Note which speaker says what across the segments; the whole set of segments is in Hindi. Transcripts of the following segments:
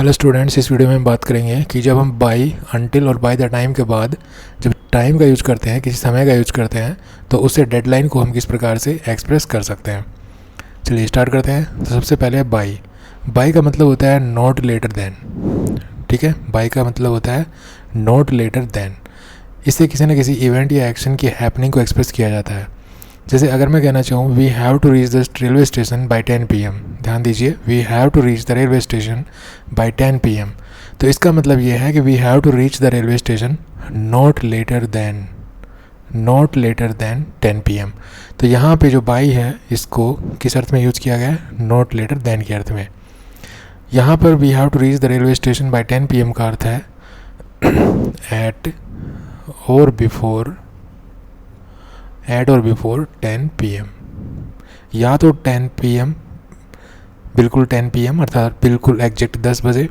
Speaker 1: हेलो स्टूडेंट्स, इस वीडियो में हम बात करेंगे कि जब हम बाई, अनटिल और बाय द टाइम के बाद जब टाइम का यूज़ करते हैं, किसी समय का यूज़ करते हैं, तो उससे डेडलाइन को हम किस प्रकार से एक्सप्रेस कर सकते हैं। चलिए स्टार्ट करते हैं। तो सबसे पहले है बाई। बाई का मतलब होता है नॉट लेटर देन। ठीक है, बाई का मतलब होता है नॉट लेटर देन। इससे किसी न किसी इवेंट या एक्शन की हैपनिंग को एक्सप्रेस किया जाता है। जैसे अगर मैं कहना चाहूँ we have to reach the railway station by 10 PM, ध्यान दीजिए, we have to reach the railway station by 10 PM, तो इसका मतलब ये है कि we have to reach the railway station not later than 10 PM। तो यहाँ पे जो बाई है इसको किस अर्थ में यूज़ किया गया है? नॉट लेटर देन के अर्थ में। यहाँ पर we have to reach the railway station by 10 PM का अर्थ है एट और बिफोर 10 PM, या तो 10 PM, बिल्कुल 10 PM अर्थात बिल्कुल एग्जैक्ट 10 बजे,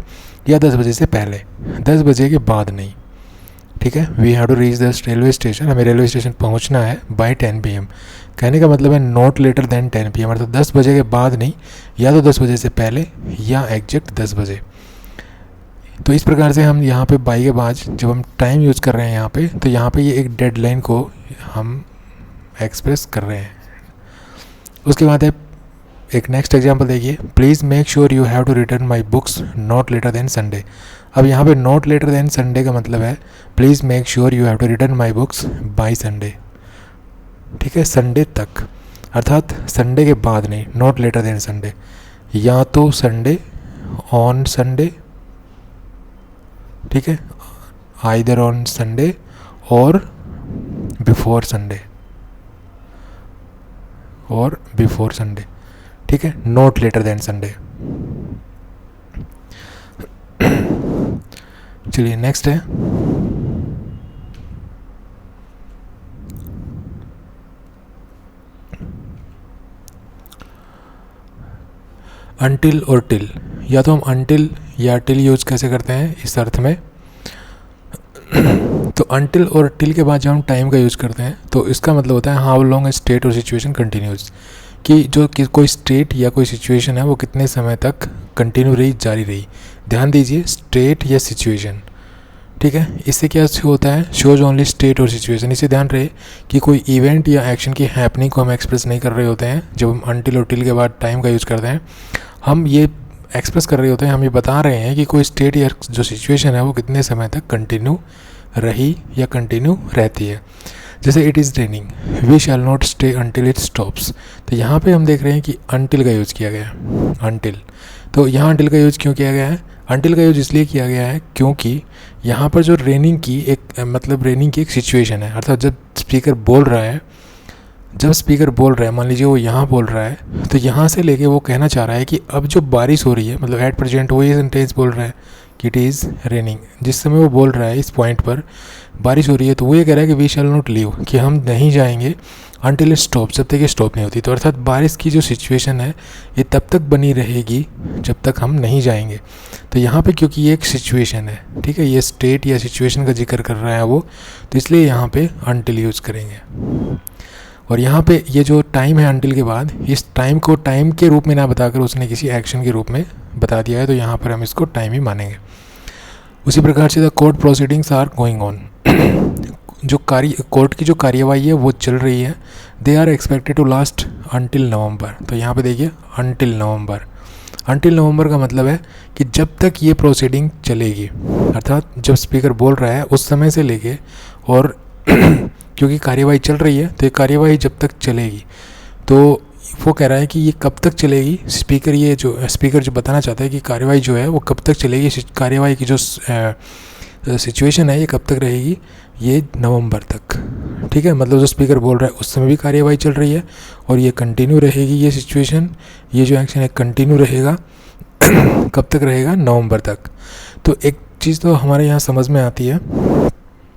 Speaker 1: या 10 बजे से पहले, 10 बजे के बाद नहीं। ठीक है, we have to reach the railway station, हमें रेलवे स्टेशन पहुंचना है बाय 10 PM। कहने का मतलब है नॉट लेटर देन 10 PM, अर्थात 10 बजे के बाद नहीं, या तो 10 बजे से पहले या एग्जैक्ट 10 बजे। तो इस प्रकार से हम यहाँ पे बाई के बाद जब हम टाइम यूज़ कर रहे हैं यहाँ पे, तो यहाँ पे ये एक डेडलाइन को हम एक्सप्रेस कर रहे हैं। उसके बाद है एक नेक्स्ट एग्जांपल देखिए, please make sure you have to return my books not later than Sunday. अब यहाँ पे नॉट लेटर देन संडे का मतलब है please make sure you have to return my books by Sunday. ठीक है, संडे तक, अर्थात संडे के बाद नहीं, नॉट लेटर देन संडे, या तो संडे, ऑन संडे, ठीक है, आइदर ऑन संडे और बिफोर संडे, और बिफोर संडे। ठीक है, नॉट लेटर देन संडे। चलिए नेक्स्ट है अनटिल और टिल। या तो हम अनटिल या टिल यूज कैसे करते हैं इस अर्थ में, तो अनटिल और टिल के बाद जब हम टाइम का यूज़ करते हैं तो इसका मतलब होता है हाउ लॉन्ग स्टेट और सिचुएशन कंटिन्यूज, कि जो कोई स्टेट या कोई सिचुएशन है वो कितने समय तक कंटिन्यू रही, जारी रही। ध्यान दीजिए, स्टेट या सिचुएशन। ठीक है, इससे क्या होता है? शोज ओनली स्टेट और सिचुएशन। इससे ध्यान रहे कि कोई इवेंट या एक्शन की हैपनिंग को हम एक्सप्रेस नहीं कर रहे होते हैं जब हम अनटिल और टिल के बाद टाइम का यूज़ करते हैं। हम ये एक्सप्रेस कर रहे होते हैं, हम ये बता रहे हैं कि कोई स्टेट या जो सिचुएशन है वो कितने समय तक कंटिन्यू रही या कंटिन्यू रहती है। जैसे it is raining, we shall not stay until it stops. तो यहाँ पे हम देख रहे हैं कि अनटिल का यूज़ किया गया है, अनटिल। तो यहाँ अनटिल का यूज़ क्यों किया गया है? अनटिल का यूज़ इसलिए किया गया है क्योंकि यहाँ पर जो रेनिंग की एक सिचुएशन है, अर्थात जब स्पीकर बोल रहा है, मान लीजिए वो यहाँ बोल रहा है, तो यहाँ से लेके वो कहना चाह रहा है कि अब जो बारिश हो रही है, मतलब एट प्रेजेंट वो ये सेंटेंस बोल रहा है कि इट इज़ रेनिंग। जिस समय वो बोल रहा है इस पॉइंट पर बारिश हो रही है, तो वो ये कह रहा है कि वी शैल नॉट लीव, कि हम नहीं जाएंगे अनटिल इट स्टॉप, जब तक ये स्टॉप नहीं होती। तो अर्थात बारिश की जो सिचुएशन है ये तब तक बनी रहेगी जब तक हम नहीं जाएंगे। तो यहाँ पे क्योंकि ये एक सिचुएशन है, ठीक है, ये स्टेट या सिचुएशन का जिक्र कर रहा है वो, तो इसलिए यहाँ पे अनटिल यूज़ करेंगे। और यहाँ पे ये जो टाइम है अनटिल के बाद, इस टाइम को टाइम के रूप में ना बताकर उसने किसी एक्शन के रूप में बता दिया है, तो यहाँ पर हम इसको टाइम ही मानेंगे। उसी प्रकार से the court proceedings are going on, जो कोर्ट की जो कार्यवाही है वो चल रही है। They are expected to last until November. तो यहाँ पे देखिए अनटिल नवंबर, अनटिल नवंबर का मतलब है कि जब तक ये प्रोसीडिंग चलेगी, अर्थात जब स्पीकर बोल रहा है उस समय से लेके, और क्योंकि कार्यवाही चल रही है तो ये कार्यवाही जब तक चलेगी, तो वो कह रहा है कि ये कब तक चलेगी। स्पीकर जो बताना चाहता है कि कार्यवाही जो है वो कब तक चलेगी, कार्यवाही की जो सिचुएशन है ये कब तक रहेगी, ये नवंबर तक। ठीक है, मतलब जो स्पीकर बोल रहा है उस समय भी कार्यवाही चल रही है और ये कंटिन्यू रहेगी, ये सिचुएशन, ये जो एक्शन है कंटिन्यू रहेगा। कब तक रहेगा? नवंबर तक। तो एक चीज़ तो हमारे यहाँ समझ में आती है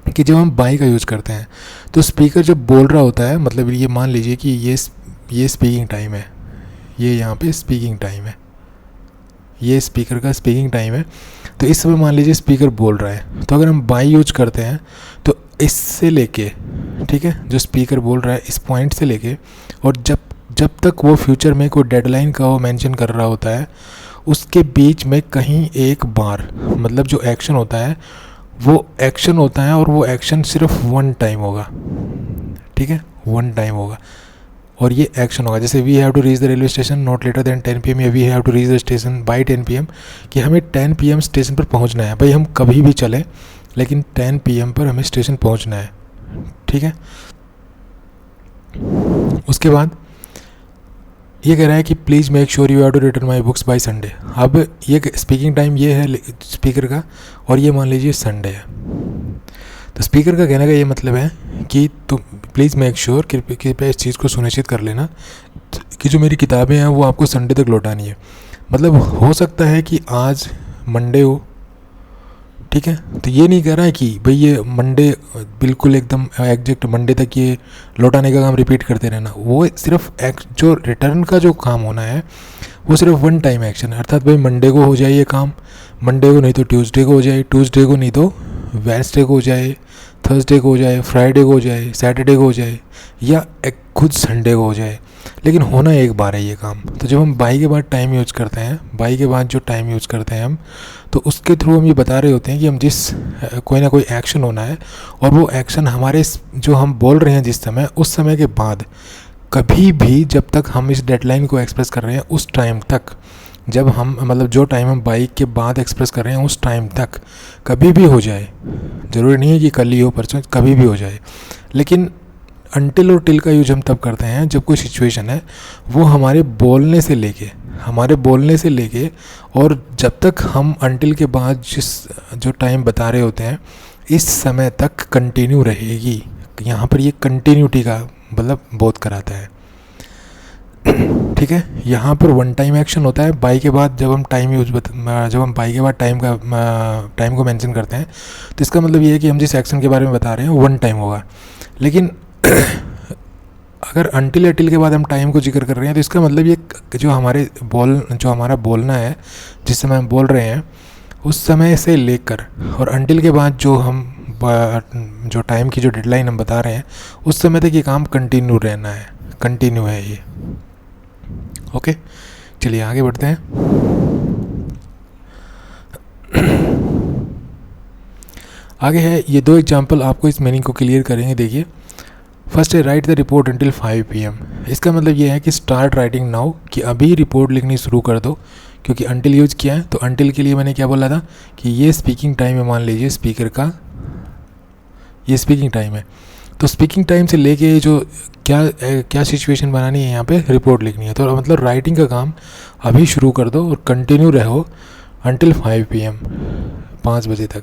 Speaker 1: कि जब हम बाई का यूज़ करते हैं तो स्पीकर जब बोल रहा होता है, मतलब ये मान लीजिए कि ये स्पीकिंग टाइम है, ये यहाँ पे स्पीकिंग टाइम है, ये स्पीकर का स्पीकिंग टाइम है। तो इस समय मान लीजिए स्पीकर बोल रहा है, तो अगर हम बाई यूज करते हैं तो इससे लेके, ठीक है, जो स्पीकर बोल रहा है इस पॉइंट से लेके, और जब तक वो फ्यूचर में कोई डेडलाइन का वो मेंशन कर रहा होता है, उसके बीच में कहीं एक बार, मतलब जो एक्शन होता है वो एक्शन होता है और वो एक्शन सिर्फ वन टाइम होगा, ठीक है, वन टाइम होगा और ये एक्शन होगा। जैसे we have to reach the railway station not later than 10 PM या we have to reach the station by 10 PM, कि हमें 10 PM स्टेशन पर पहुंचना है। भाई हम कभी भी चलें लेकिन 10 PM पर हमें स्टेशन पहुंचना है, ठीक है। उसके बाद ये कह रहा है कि please make sure you have to return my books by Sunday. अब ये स्पीकिंग टाइम ये है स्पीकर का और ये मान लीजिए संडे है। तो स्पीकर का कहने का ये मतलब है कि तुम प्लीज़ मेक श्योर, कृपया इस चीज़ को सुनिश्चित कर लेना कि जो मेरी किताबें हैं वो आपको संडे तक लौटानी है। मतलब हो सकता है कि आज मंडे हो, ठीक है, तो ये नहीं कह रहा है कि भाई ये मंडे बिल्कुल एकदम एग्जैक्ट मंडे तक ये लौटाने का काम रिपीट करते रहना। वो सिर्फ जो रिटर्न का जो काम होना है वो सिर्फ वन टाइम एक्शन है, अर्थात भाई मंडे को हो जाए ये काम, मंडे को नहीं तो ट्यूसडे को हो जाए, ट्यूसडे को नहीं तो वेडनेसडे को हो जाए, थर्सडे को हो जाए, फ्राइडे को हो जाए, सैटरडे को हो जाए या खुद संडे को हो जाए, लेकिन होना एक बार है ये काम। तो जब हम बाई के बाद टाइम यूज़ करते हैं, बाई के बाद जो टाइम यूज़ करते हैं हम, तो उसके थ्रू हम ये बता रहे होते हैं कि हम जिस कोई ना कोई एक्शन होना है और वो एक्शन हमारे जो हम बोल रहे हैं जिस समय, उस समय के बाद कभी भी जब तक हम इस डेडलाइन को एक्सप्रेस कर रहे हैं उस टाइम तक, जब हम मतलब जो टाइम हम बाइक के बाद एक्सप्रेस कर रहे हैं उस टाइम तक कभी भी हो जाए, ज़रूरी नहीं है कि कल ही हो परसों, कभी भी हो जाए। लेकिन अनटिल और टिल का यूज हम तब करते हैं जब कोई सिचुएशन है वो हमारे बोलने से लेके और जब तक हम अनटिल के बाद जो टाइम बता रहे होते हैं इस समय तक कंटिन्यू रहेगी। यहाँ पर ये कंटिन्यूटी का मतलब बोध कराता है, ठीक है। यहाँ पर वन टाइम एक्शन होता है बाई के बाद, जब हम बाई के बाद टाइम को मेंशन करते हैं तो इसका मतलब ये है कि हम जिस एक्शन के बारे में बता रहे हैं वन टाइम होगा। लेकिन अगर अनटिल या टिल के बाद हम टाइम को जिक्र कर रहे हैं तो इसका मतलब ये जो हमारा बोलना है, जिस समय हम बोल रहे हैं उस समय से लेकर और अनटिल के बाद जो टाइम की जो डेडलाइन हम बता रहे हैं उस समय तक ये काम कंटिन्यू रहना है, कंटिन्यू है ये। ओके, चलिए आगे बढ़ते हैं। आगे है ये दो एग्जाम्पल आपको इस मीनिंग को क्लियर करेंगे। देखिए, फर्स्ट है right the report until 5 PM। इसका मतलब ये है कि स्टार्ट राइटिंग नाउ, कि अभी रिपोर्ट लिखनी शुरू कर दो, क्योंकि अंटिल यूज किया है। तो अंटिल के लिए मैंने क्या बोला था कि ये स्पीकिंग टाइम है, मान लीजिए स्पीकर का ये स्पीकिंग टाइम है। तो स्पीकिंग टाइम से लेके जो क्या सिचुएशन बनानी है, यहाँ पे रिपोर्ट लिखनी है, तो मतलब राइटिंग का काम अभी शुरू कर दो और कंटिन्यू रहो अंटिल 5 PM, 5 बजे तक।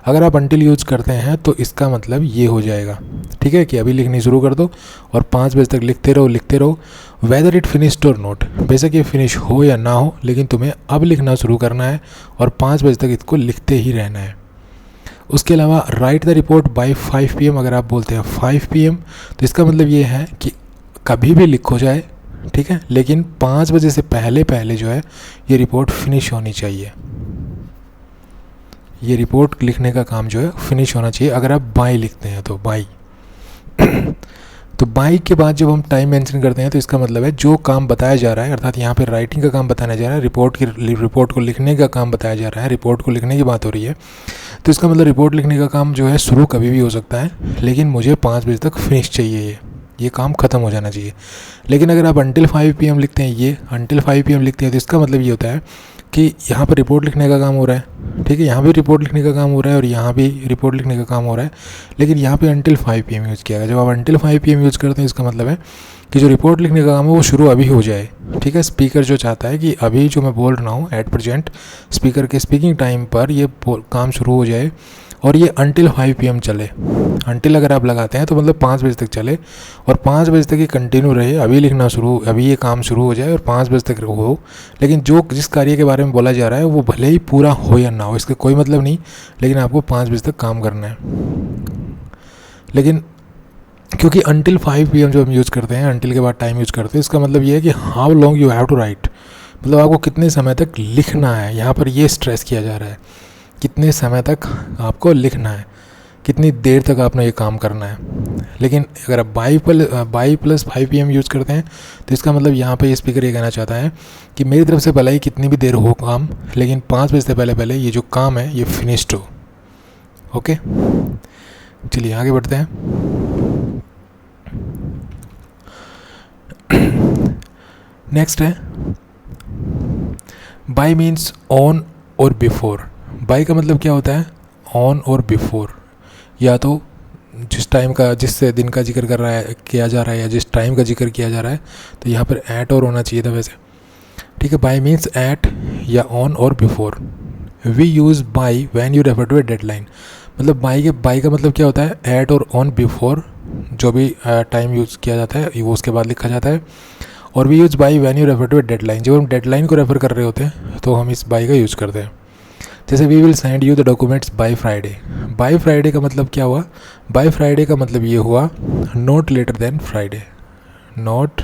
Speaker 1: अगर आप अंटिल यूज करते हैं तो इसका मतलब ये हो जाएगा, ठीक है, कि अभी लिखनी शुरू कर दो और 5 बजे तक लिखते रहो वेदर इट फिनिश्ड और नॉट। बेशक ये फिनिश हो या ना हो, लेकिन तुम्हें अब लिखना शुरू करना है और 5 बजे तक इसको लिखते ही रहना है। उसके अलावा right the report by 5 PM, अगर आप बोलते हैं 5 PM तो इसका मतलब ये है कि कभी भी लिखो जाए, ठीक है, लेकिन 5 बजे से पहले जो है ये रिपोर्ट फिनिश होनी चाहिए। ये रिपोर्ट लिखने का काम जो है फिनिश होना चाहिए। अगर आप बाई लिखते हैं तो बाई तो बाई के बाद जब हम टाइम मेंशन करते हैं तो इसका मतलब है जो काम बताया जा रहा है, अर्थात यहाँ पे राइटिंग का काम बताया जा रहा है, रिपोर्ट को लिखने का काम बताया जा रहा है, रिपोर्ट को लिखने की बात हो रही है, तो इसका मतलब रिपोर्ट लिखने का काम जो है शुरू कभी भी हो सकता है, लेकिन मुझे 5 बजे तक फिनिश चाहिए, ये काम ख़त्म हो जाना चाहिए। लेकिन अगर आप अंटिल 5 PM लिखते हैं, ये अंटिल 5 PM लिखते हैं, तो इसका मतलब ये होता है कि यहाँ पर रिपोर्ट लिखने का काम हो रहा है, ठीक है, यहाँ भी रिपोर्ट लिखने का काम हो रहा है और यहाँ भी रिपोर्ट लिखने का काम हो रहा है, लेकिन यहाँ पे अंटिल 5 PM यूज़ किया गया। जब आप अंटिल 5 PM यूज़ करते हैं इसका मतलब है कि जो रिपोर्ट लिखने का काम है वो शुरू अभी हो जाए, ठीक है। स्पीकर जो चाहता है कि अभी जो मैं बोल रहा हूँ एट प्रेजेंट स्पीकर के स्पीकिंग टाइम पर ये काम शुरू हो जाए और ये अंटिल 5 PM चले। अंटिल अगर आप लगाते हैं तो मतलब 5 बजे तक चले और 5 बजे तक ये कंटिन्यू रहे, अभी ये काम शुरू हो जाए और 5 बजे तक हो। लेकिन जिस कार्य के बारे में बोला जा रहा है वो भले ही पूरा हो या ना हो, इसका कोई मतलब नहीं, लेकिन आपको 5 बजे तक काम करना है। लेकिन क्योंकि अंटिल 5 PM जो हम यूज़ करते हैं, अंटिल के बाद टाइम यूज़ करते हैं, इसका मतलब ये है कि how long you have to write, मतलब आपको कितने समय तक लिखना है। यहाँ पर ये स्ट्रेस किया जा रहा है, कितने समय तक आपको लिखना है। कितनी देर तक आपने ये काम करना है। लेकिन अगर आप बाई प्लस 5 PM यूज़ करते हैं तो इसका मतलब यहाँ पे स्पीकर ये कहना चाहता है कि मेरी तरफ से भले ही कितनी भी देर हो काम, लेकिन 5 बजे से पहले ये जो काम है ये फिनिश्ड हो। ओके, चलिए आगे बढ़ते हैं। नेक्स्ट है बाय मीन्स ऑन और बिफोर। बाय का मतलब क्या होता है? ऑन और बिफोर, या तो जिस टाइम का, जिस दिन का जिक्र किया जा रहा है या जिस टाइम का जिक्र किया जा रहा है, तो यहाँ पर एट और होना चाहिए था वैसे। ठीक है, बाय मीन्स एट या ऑन और before. We use by when you refer to a deadline. मतलब बाय का मतलब क्या होता है? एट और ऑन बिफोर, जो भी टाइम यूज़ किया जाता है वो उसके बाद लिखा जाता है। और we use by when you refer to a deadline, जब हम डेडलाइन को रेफर कर रहे होते हैं तो हम इस बाय का यूज़ करते हैं। जैसे we will send you the documents by Friday. By Friday का मतलब क्या हुआ? बाय फ्राइडे का मतलब ये हुआ not later than Friday, not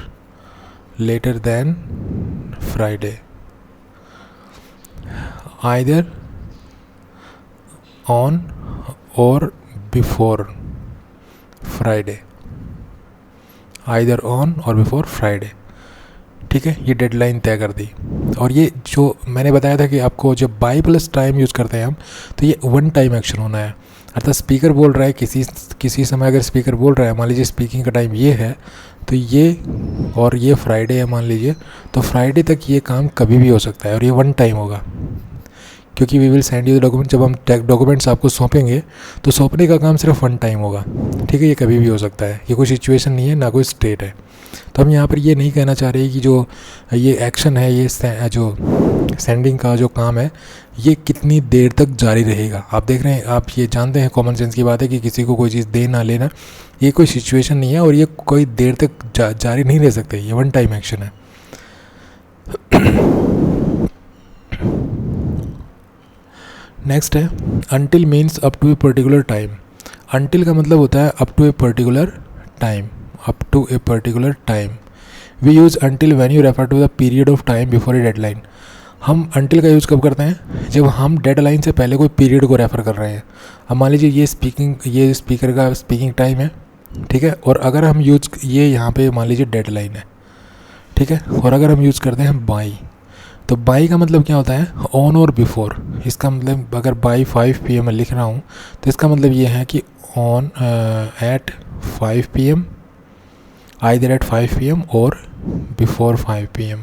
Speaker 1: later than Friday, either on और बिफोर फ्राइडे, आइदर ऑन और बिफोर फ्राइडे। ठीक है, ये डेडलाइन तय कर दी। और ये जो मैंने बताया था कि आपको जब बाय प्लस टाइम यूज़ करते हैं हम, तो ये वन टाइम एक्शन होना है। अर्थात स्पीकर बोल रहा है किसी समय, अगर स्पीकर बोल रहा है, मान लीजिए स्पीकिंग का टाइम ये है, तो ये और ये फ्राइडे है मान लीजिए, तो फ्राइडे तक ये काम कभी भी हो सकता है और ये वन टाइम होगा, क्योंकि we will send you the document, जब हम डॉक्यूमेंट्स आपको सौंपेंगे तो सौंपने का काम सिर्फ वन टाइम होगा। ठीक है, ये कभी भी हो सकता है, ये कोई सिचुएशन नहीं है, ना कोई स्टेट है। तो हम यहाँ पर ये नहीं कहना चाह रहे कि जो ये एक्शन है, ये जो सेंडिंग का जो काम है, ये कितनी देर तक जारी रहेगा। आप देख रहे हैं, आप ये जानते हैं, कॉमन सेंस की बात है कि किसी को कोई चीज़ दे ना लेना, ये कोई सिचुएशन नहीं है और ये कोई देर तक जारी नहीं रह सकते, ये वन टाइम एक्शन है। नेक्स्ट है until means up to a particular time. Until का मतलब होता है up to a particular time, up to a particular time. We use until when you refer to the period of time before a deadline. हम अनटिल का यूज़ कब करते हैं? जब हम डेडलाइन से पहले कोई पीरियड को रेफ़र कर रहे हैं। अब मान लीजिए ये स्पीकर का स्पीकिंग टाइम है, ठीक है, और अगर हम ये यहाँ पे मान लीजिए डेडलाइन है, ठीक है, और अगर हम यूज़ करते हैं बाई, तो बाई का मतलब क्या होता है? ऑन और बिफोर। इसका मतलब अगर बाई 5 PM में लिख रहा हूँ तो इसका मतलब ये है कि on at 5 PM, either at 5 PM और बिफोर 5 PM,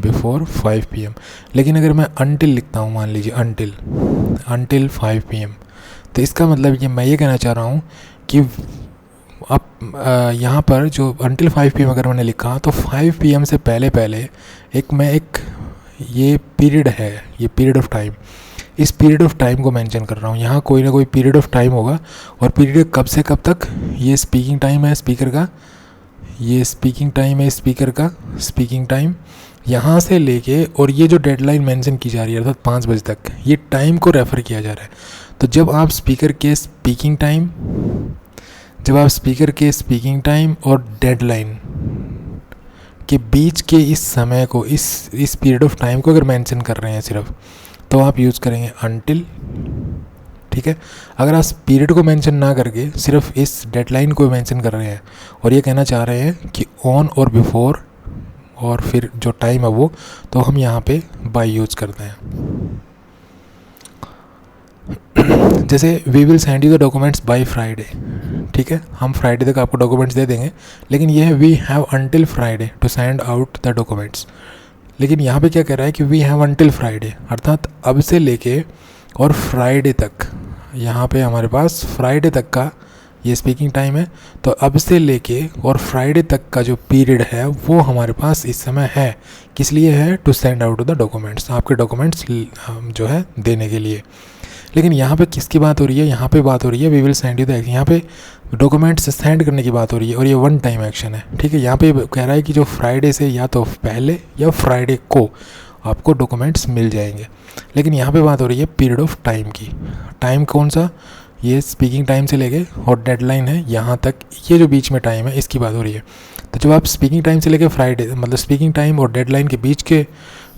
Speaker 1: बिफोर 5 PM। लेकिन अगर मैं अनटिल लिखता हूँ, मान लीजिए अनटिल 5 PM, तो इसका मतलब ये कहना चाह रहा हूँ कि अब यहाँ पर जो अनटिल 5 PM अगर मैंने लिखा, तो 5 PM से पहले एक ये पीरियड है, ये पीरियड ऑफ टाइम, इस पीरियड ऑफ टाइम को मेंशन कर रहा हूँ। यहाँ कोई ना कोई पीरियड ऑफ टाइम होगा, और पीरियड कब से कब तक? ये स्पीकिंग टाइम है स्पीकर का, ये स्पीकिंग टाइम है स्पीकर का, स्पीकिंग टाइम यहाँ से लेके, और ये जो डेडलाइन मेंशन की जा रही है अर्थात 5 बजे तक, ये टाइम को रेफ़र किया जा रहा है। तो जब आप स्पीकर के स्पीकिंग टाइम और डेडलाइन के बीच के इस समय को, इस पीरियड ऑफ टाइम को अगर मेंशन कर रहे हैं सिर्फ, तो आप यूज़ करेंगे अनटिल। ठीक है, अगर आप पीरियड को मेंशन ना करके सिर्फ इस डेडलाइन को मेंशन कर रहे हैं और ये कहना चाह रहे हैं कि ऑन और बिफोर और फिर जो टाइम है वो, तो हम यहाँ पे बाय यूज़ करते हैं। जैसे we will send you the documents by Friday. ठीक है, हम फ्राइडे तक आपको डॉक्यूमेंट्स दे देंगे, लेकिन यह है we have until Friday to send out the documents. लेकिन यहाँ पे क्या कह रहा है कि वी हैव अनटिल फ्राइडे, अर्थात अब से लेके और फ्राइडे तक, यहाँ पे हमारे पास फ्राइडे तक का ये स्पीकिंग टाइम है, तो अब से लेके और फ्राइडे तक का जो पीरियड है वो हमारे पास इस समय है। किस लिए है? To send out the documents, आपके डॉक्यूमेंट्स जो है देने के लिए। लेकिन यहाँ पे किसकी बात हो रही है? यहाँ पे बात हो रही है we will send you the, यहाँ पे डॉक्यूमेंट्स सेंड करने की बात हो रही है, और ये वन टाइम एक्शन है। ठीक है, यहाँ पे कह रहा है कि जो फ्राइडे से या तो पहले या फ्राइडे को आपको डॉक्यूमेंट्स मिल जाएंगे। लेकिन यहाँ पे बात हो रही है पीरियड ऑफ टाइम की। टाइम कौन सा? ये स्पीकिंग टाइम से लेके और डेडलाइन है यहाँ तक, ये जो बीच में टाइम है इसकी बात हो रही है। तो जब आप स्पीकिंग टाइम से लेके फ्राइडे, मतलब स्पीकिंग टाइम और डेडलाइन के बीच के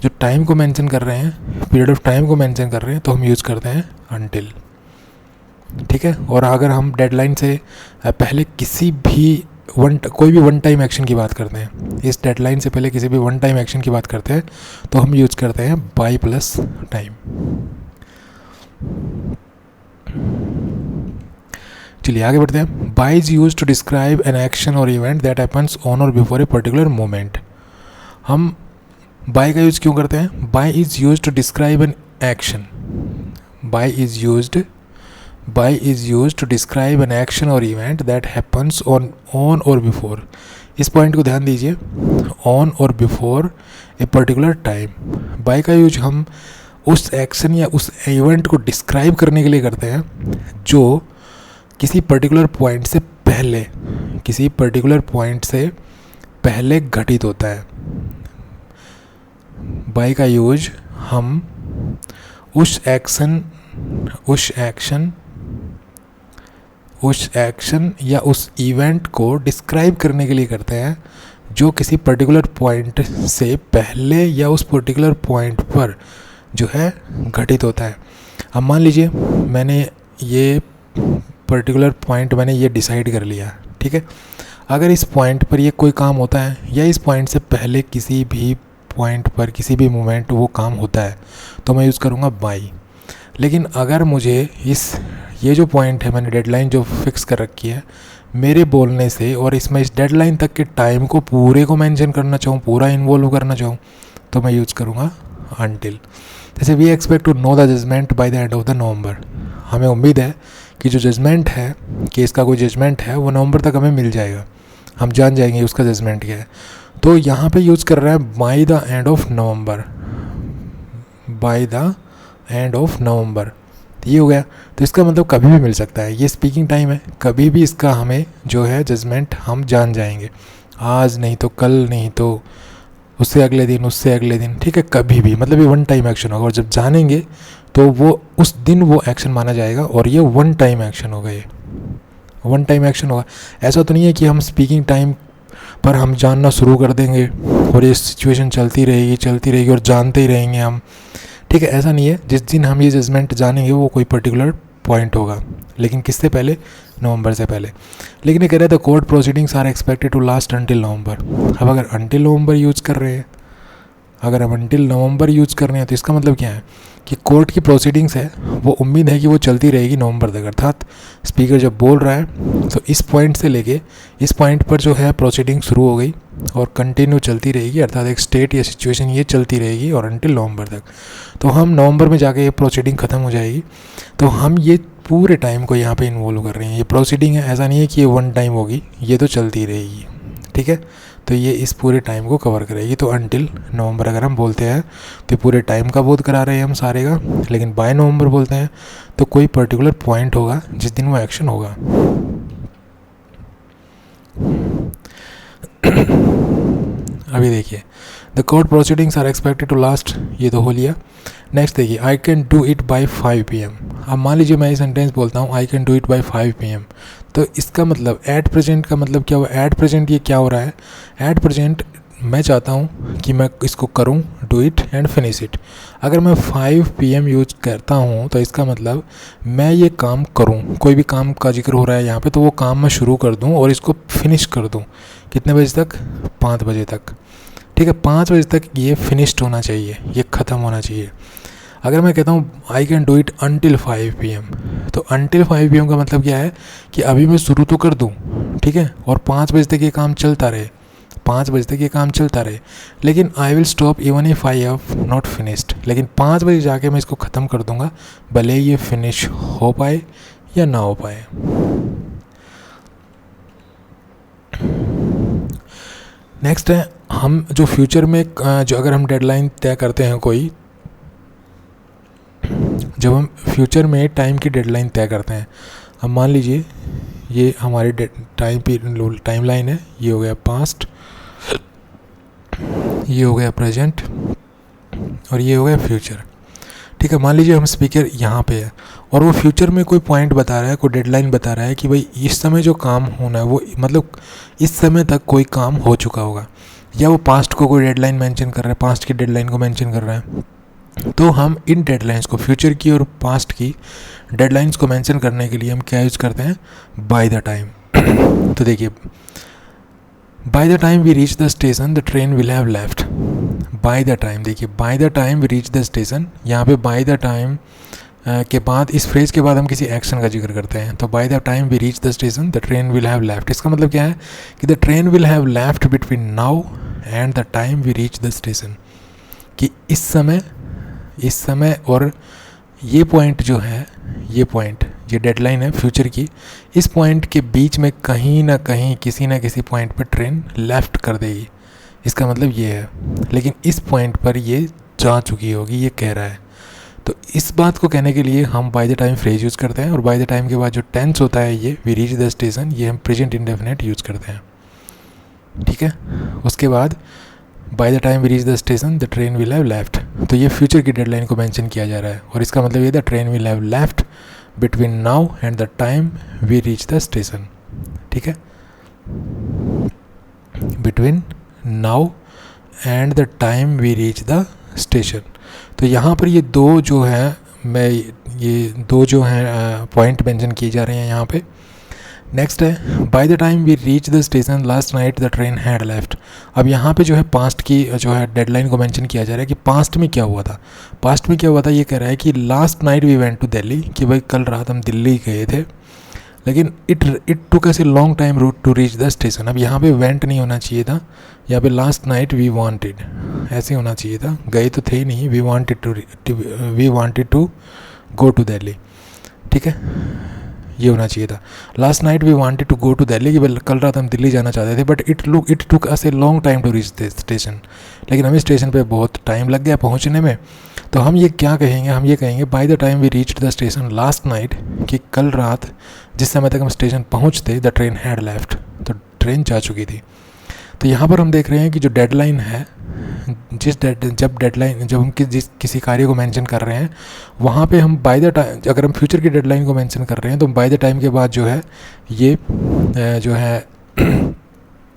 Speaker 1: जो टाइम को मेंशन कर रहे हैं, पीरियड ऑफ टाइम को मेंशन कर रहे हैं, तो हम यूज़ करते हैं अनटिल। ठीक है। और अगर हम डेडलाइन से पहले किसी भी कोई भी वन टाइम एक्शन की बात करते हैं, इस डेडलाइन से पहले किसी भी वन टाइम एक्शन की बात करते हैं, तो हम यूज़ करते हैं बाय प्लस टाइम। चलिए आगे बढ़ते हैं। By is use to describe an action or event that happens on और बिफोर ए पर्टिकुलर मोमेंट। हम बाय का यूज़ क्यों करते हैं? By is use to describe an action. By is use to describe an action or event that happens on और बिफोर। इस पॉइंट को ध्यान दीजिए, ऑन और before a particular time. By का यूज हम उस एक्शन या उस इवेंट को डिस्क्राइब करने के लिए करते हैं जो किसी पर्टिकुलर पॉइंट से पहले घटित होता है। बाय का यूज हम उस एक्शन या उस इवेंट को डिस्क्राइब करने के लिए करते हैं जो किसी पर्टिकुलर पॉइंट से पहले या उस पर्टिकुलर पॉइंट पर जो है घटित होता है। अब मान लीजिए मैंने ये पर्टिकुलर पॉइंट ये डिसाइड कर लिया, ठीक है। अगर इस पॉइंट पर ये कोई काम होता है या इस पॉइंट से पहले किसी भी पॉइंट पर किसी भी मोमेंट वो काम होता है तो मैं यूज़ करूँगा बाई। लेकिन अगर मुझे ये जो पॉइंट है, मैंने डेडलाइन जो फिक्स कर रखी है, मेरे बोलने से और इसमें इस डेडलाइन तक के टाइम को पूरे को मेंशन करना चाहूँ, पूरा इन्वॉल्व करना चाहूँ, तो मैं यूज़ करूँगा अनटिल। जैसे we expect to know the judgment by the end of the November. हमें उम्मीद है कि जो जजमेंट है, केस का कोई जजमेंट है, वो नवंबर तक हमें मिल जाएगा, हम जान जाएंगे उसका जजमेंट क्या है। तो यहाँ पे यूज़ कर रहा है by the end of November, bye the end of November, ये हो गया। तो इसका मतलब कभी भी मिल सकता है, ये स्पीकिंग टाइम है, कभी भी इसका हमें जो है जजमेंट हम जान जाएंगे, आज नहीं तो कल, नहीं तो उससे अगले दिन, ठीक है, कभी भी, मतलब ये वन टाइम एक्शन होगा। और जब जानेंगे तो वो उस दिन वो एक्शन माना जाएगा और ये वन टाइम एक्शन होगा, ये वन टाइम एक्शन होगा। ऐसा तो नहीं है कि हम स्पीकिंग टाइम पर हम जानना शुरू कर देंगे और ये सिचुएशन चलती रहेगी और जानते ही रहेंगे हम, ठीक है, ऐसा नहीं है। जिस दिन हम ये जजमेंट जानेंगे वो कोई पर्टिकुलर पॉइंट होगा, लेकिन किससे पहले? नवंबर से पहले। लेकिन ये कह रहे थे court proceedings are expected to last until November. अब अगर अंटिल नवंबर यूज़ कर रहे हैं, तो इसका मतलब क्या है कि कोर्ट की प्रोसीडिंग्स है वो उम्मीद है कि वो चलती रहेगी नवंबर तक। अर्थात स्पीकर जब बोल रहा है तो इस पॉइंट से लेके इस पॉइंट पर जो है प्रोसीडिंग शुरू हो गई और कंटिन्यू चलती रहेगी, अर्थात एक स्टेट या सिचुएशन ये चलती रहेगी और अंटिल नवंबर तक। तो हम नवंबर में जाके ये प्रोसीडिंग ख़त्म हो जाएगी, तो हम ये पूरे टाइम को यहाँ पे इन्वॉल्व कर रहे हैं। ये प्रोसीडिंग है, ऐसा नहीं है कि ये वन टाइम होगी, ये तो चलती रहेगी, ठीक है। तो ये इस पूरे टाइम को कवर करेगी। तो अंटिल नवंबर अगर हम बोलते हैं तो पूरे टाइम का बोध करा रहे हैं हम सारे का। लेकिन बाय नवंबर बोलते हैं तो कोई पर्टिकुलर पॉइंट होगा जिस दिन वो एक्शन होगा। अभी देखिए, the court proceedings are expected to last, ये तो हो लिया। नेक्स्ट देखिए, I can do it by 5 PM। अब मान लीजिए मैं ये सेंटेंस बोलता हूँ आई can do it by 5 PM, तो इसका मतलब एट प्रेजेंट का मतलब क्या हुआ? एट प्रेजेंट ये क्या हो रहा है? एट प्रेजेंट मैं चाहता हूँ कि मैं इसको करूँ, do it and finish it. अगर मैं 5 PM यूज करता हूँ तो इसका मतलब मैं ये काम करूँ, कोई भी काम का जिक्र हो रहा है यहाँ पे, तो वो काम मैं शुरू कर दूँ और इसको फिनिश कर दूँ। कितने बजे तक? 5 बजे तक, ठीक है। 5 बजे तक ये फिनिश्ड होना चाहिए, ये ख़त्म होना चाहिए। अगर मैं कहता हूँ आई can do it until 5 PM, तो अनटिल 5 PM का मतलब क्या है कि अभी मैं शुरू तो कर दूँ, ठीक है, और 5 बजे तक ये काम चलता रहे, 5 बजे तक ये काम चलता रहे। लेकिन I will stop even if I have not finished, लेकिन 5 बजे जाके मैं इसको ख़त्म कर दूँगा, भले ये फिनिश हो पाए या ना हो पाए। नेक्स्ट है, हम जो फ्यूचर में जो अगर हम डेडलाइन तय करते हैं कोई, जब हम फ्यूचर में टाइम की डेडलाइन तय करते हैं, अब मान लीजिए ये हमारी टाइम लाइन है, ये हो गया पास्ट, ये हो गया प्रेजेंट और ये हो गया फ्यूचर, ठीक है। मान लीजिए हम स्पीकर यहाँ पे है और वो फ्यूचर में कोई पॉइंट बता रहा है, कोई डेडलाइन बता रहा है कि भाई इस समय जो काम होना है वो मतलब इस समय तक कोई काम हो चुका होगा, या वो पास्ट को कोई डेडलाइन मेंशन कर रहा है, पास्ट की डेडलाइन को मेंशन कर रहा है। तो हम इन डेडलाइंस को, फ्यूचर की और पास्ट की डेडलाइंस को मेंशन करने के लिए हम क्या यूज़ करते हैं, बाय द टाइम। तो देखिए, by the time we reach the station the train will have left. By the time, देखिए by the time we reach the station, यहाँ पे बाय द टाइम के बाद, इस फ्रेज़ के बाद हम किसी एक्शन का जिक्र करते हैं। तो by the time we reach the station the train will have left, इसका मतलब क्या है कि the train will have left between now and the time we reach the station, कि इस समय और ये पॉइंट जो है, ये पॉइंट, ये डेडलाइन है फ्यूचर की, इस पॉइंट के बीच में कहीं ना कहीं किसी ना किसी पॉइंट पर ट्रेन लेफ़्ट कर देगी, इसका मतलब ये है। लेकिन इस पॉइंट पर ये जा चुकी होगी, ये कह रहा है। तो इस बात को कहने के लिए हम bye the time phrase use करते हैं, और बाय द टाइम के बाद जो टेंस होता है ये वी रीच द स्टेशन, ये हम प्रेजेंट इंडेफिनिट यूज़ करते हैं, ठीक है। उसके बाद by the time we reach the station the train will have left, तो ये फ्यूचर की डेडलाइन को मेंशन किया जा रहा है, और इसका मतलब ये the train will have left between now and the time we reach the station, ठीक है, between now and the time we reach the station. तो यहाँ पर ये दो जो है, ये दो जो हैं पॉइंट मेंशन किए जा रहे हैं यहाँ पे। नेक्स्ट है by the time we reach the station last night the train had left. अब यहाँ पे जो है पास्ट की जो है डेडलाइन को मेंशन किया जा रहा है कि पास्ट में क्या हुआ था। पास्ट में क्या हुआ था, ये कह रहा है कि last night we went to Delhi, कि भाई कल रात हम दिल्ली गए थे, लेकिन it took us a long time route to reach the station. अब यहाँ पे वेंट नहीं होना चाहिए था, यहाँ पे लास्ट नाइट वी वांटेड ऐसे होना चाहिए था, गए तो थे ही नहीं, we wanted to go to Delhi, ठीक है, ये होना चाहिए था। Last night we wanted to go to Delhi, कि कल रात हम दिल्ली जाना चाहते थे, but it took us a long time to reach the station, लेकिन हमें स्टेशन पे बहुत टाइम लग गया पहुंचने में। तो हम ये क्या कहेंगे, हम ये कहेंगे by the time we reach the station last night, कि कल रात जिस समय तक हम स्टेशन पहुंचते द ट्रेन हैड लेफ्ट, तो ट्रेन जा चुकी थी। तो यहाँ पर हम देख रहे हैं कि जो डेडलाइन है, जब हम किसी कार्य को मेंशन कर रहे हैं, वहाँ पे हम बाय द टाइम, अगर हम फ्यूचर की डेडलाइन को मेंशन कर रहे हैं तो बाय द टाइम के बाद जो है ये जो है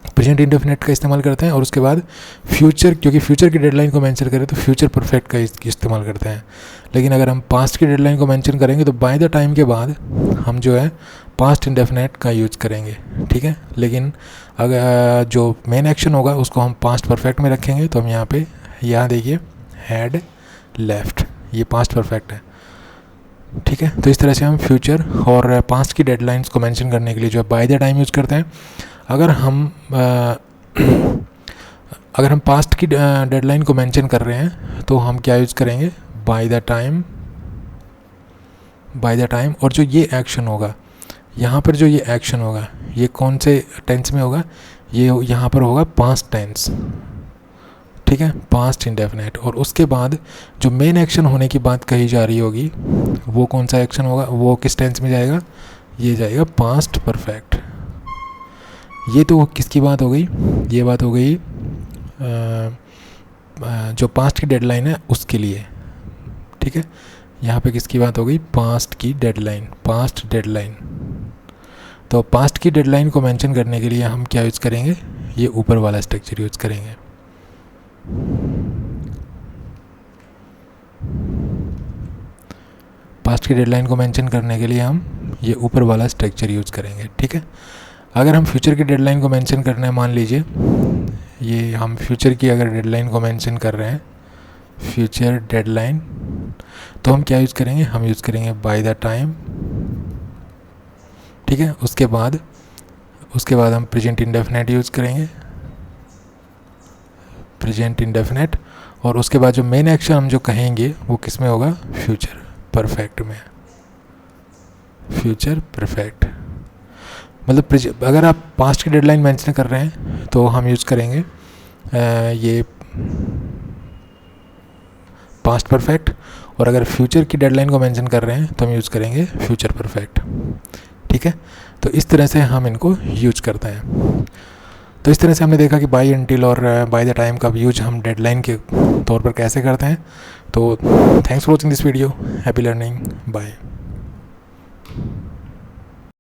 Speaker 1: प्रेजेंट इंडेफिनिट का इस्तेमाल करते हैं, और उसके बाद फ्यूचर, क्योंकि फ्यूचर की डेडलाइन को मेंशन करें तो फ्यूचर परफेक्ट का इस्तेमाल करते हैं। लेकिन अगर हम पास्ट की डेडलाइन को मेंशन करेंगे तो बाय द टाइम के बाद हम जो है पास्ट इंडेफिनिट का यूज़ करेंगे, ठीक है। लेकिन अगर जो मेन एक्शन होगा उसको हम पास्ट परफेक्ट में रखेंगे, तो हम यहाँ देखिए हैड लेफ्ट, ये पास्ट परफेक्ट है, ठीक है। तो इस तरह से हम फ्यूचर और पास्ट की डेडलाइंस को मेंशन करने के लिए जो है बाय द टाइम यूज़ करते हैं। अगर हम पास्ट की डेडलाइन को मेंशन कर रहे हैं तो हम क्या यूज़ करेंगे, बाय द टाइम, और जो ये एक्शन होगा, यहाँ पर जो ये एक्शन होगा ये कौन से टेंस में होगा, ये यहाँ पर होगा पास्ट टेंस, ठीक है, पास्ट इंडेफिनिट। और उसके बाद जो मेन एक्शन होने की बात कही जा रही होगी वो कौन सा एक्शन होगा, वो किस टेंस में जाएगा, ये जाएगा पास्ट परफेक्ट। ये तो किसकी बात हो गई, ये बात हो गई जो पास्ट की डेडलाइन है उसके लिए, ठीक है। यहाँ पे किसकी बात हो गई, पास्ट की डेडलाइन, पास्ट डेडलाइन। तो पास्ट की डेडलाइन को मेंशन करने के लिए हम क्या यूज़ करेंगे, ये ऊपर वाला स्ट्रक्चर यूज़ करेंगे। पास्ट की डेडलाइन को मेंशन करने के लिए हम ये ऊपर वाला स्ट्रक्चर यूज़ करेंगे, ठीक है। अगर हम फ्यूचर की डेडलाइन को मेंशन करना है, मान लीजिए ये हम फ्यूचर की अगर डेडलाइन को मेंशन कर रहे हैं, फ्यूचर डेडलाइन, तो हम क्या यूज़ करेंगे, हम यूज़ करेंगे बाय द टाइम, ठीक है। उसके बाद हम प्रेजेंट इंडेफिनिट यूज़ करेंगे, प्रेजेंट इंडेफिनिट। और उसके बाद जो मेन एक्शन हम जो कहेंगे वो किस में होगा, फ्यूचर परफेक्ट में, फ्यूचर परफेक्ट। मतलब अगर आप पास्ट की डेडलाइन मेंशन कर रहे हैं तो हम यूज़ करेंगे ये पास्ट परफेक्ट, और अगर फ्यूचर की डेडलाइन को मेंशन कर रहे हैं तो हम यूज़ करेंगे फ्यूचर परफेक्ट, ठीक है। तो इस तरह से हम इनको यूज़ करते हैं। तो इस तरह से हमने देखा कि बाय अनटिल और बाय द टाइम का यूज हम डेडलाइन के तौर पर कैसे करते हैं। तो thanks for watching this video, happy learning, bye.